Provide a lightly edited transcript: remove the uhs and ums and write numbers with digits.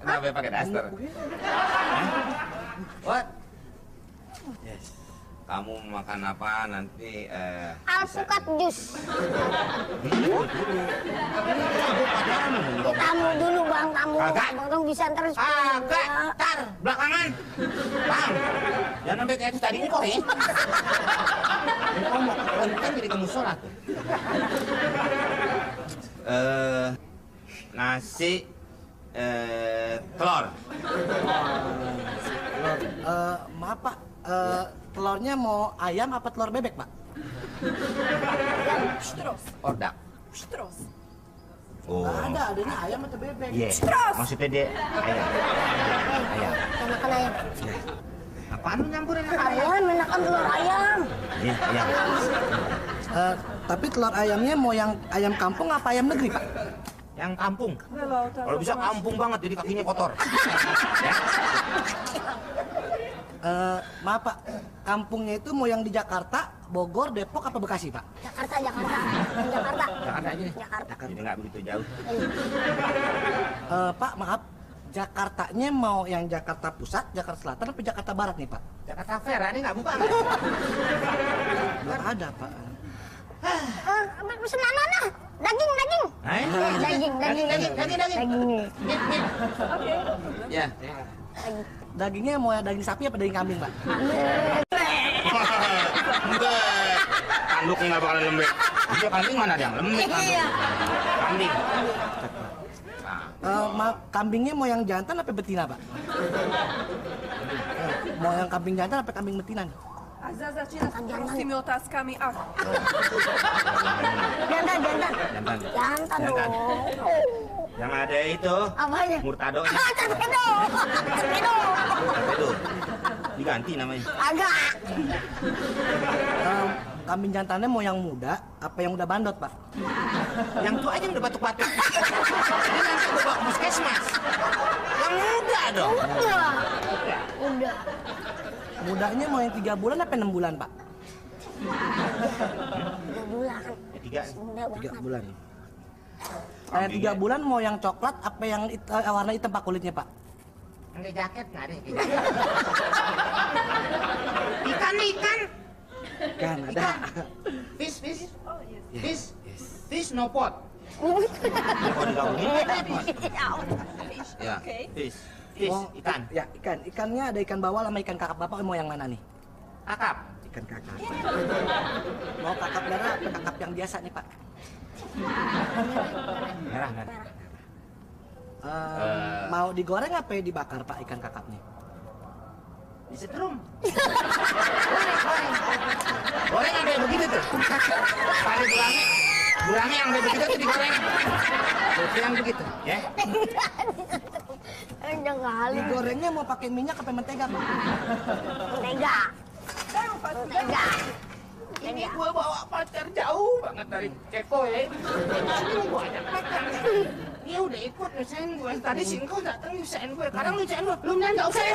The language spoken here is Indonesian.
Kenapa pakai daster? What? Yes. Kamu makan apa nanti? Alpukat jus. Tamu dulu bang, tamu. Abang bisa terus. Agak, tar, belakangan. Bang, jangan sampai kayak tadi ini kok ya. Kamu kan jadi kamu sholat tuh. Nasi, telur. Maaf Pak, telurnya mau ayam apa telur bebek Pak? Ordak. Oh. Nggak ada, adanya ayam atau bebek? Iya. Maksudnya dia ayam. Ayam. Makan ayam. Apaan lu nyampurin sama ayam? Ayam, makan telur ayam. Iya, ayam. Tapi telur ayamnya mau yang ayam kampung apa ayam negeri Pak? Yang kampung. Kalau bisa kampung banget, jadi kakinya kotor. Ya? Maaf Pak, kampungnya itu mau yang di Jakarta, Bogor, Depok apa Bekasi Pak? Jakarta. Jakarta aja nih. Jakarta. Jadi nggak begitu jauh. Pak maaf, Jakartanya mau yang Jakarta Pusat, Jakarta Selatan apa Jakarta Barat nih Pak? Jakarta Fair, ini nggak buka. Nggak ada Pak. Pesen mana? Daging. Daging. Ya. Dagingnya mau yang daging sapi apa daging kambing Pak? Lembek. Tanduknya nggak bakalan lembek. Dia kambing mana dia? Lembek. Kambing. Maaf, kambingnya mau yang jantan apa betina Pak? Mau yang kambing jantan apa kambing betina? אז prosimy otaskami ach. Jantan. Jantan. Jantan dong. Yang ada itu. Apanya? Murtadonya. Torpedo. Torpedo. Diganti namanya. Agak. Kambing jantannya mau yang muda apa yang udah bandot Pak? Yang tua aja udah batuk-batuk. Ini nanti gue bawa ke puskesmas. Yang muda dong. Udah. Mudanya mau yang 3 bulan apa 6 bulan Pak? 3 bulan. Ya, 3. Udah 3 bulan. Yang 3 bulan mau yang coklat apa yang warna hitam Pak kulitnya Pak? Yang kayak jaket nggak ada. Ikan. Kan ada. Fish no pot. Kalau digabungin ada apa? Ya, fish, ikan. Ya, ikan. Ikannya ada ikan bawal sama ikan kakap Bapak mau yang mana nih? Kakap. Ikan kakap. Mau kakap merah apa kakap yang biasa nih Pak? Merah. Mau digoreng apa ya dibakar Pak ikan kakapnya? Disetrum. Goreng yang kayak begitu tuh. Pada bulangnya yang kayak begitu tuh digoreng. Yang begitu, ya. Jangan kali. Digorengnya mau pakai minyak apa mentega Pak? Mentega. Ini gue bawa pacar jauh banget dari Ceko ya. Ini gue ajak makan. Dia udah ikut nyusahin gue. Tadi si engkau datang nyusahin gue. Kadang nyusahin gue. Belum nggak usah ya.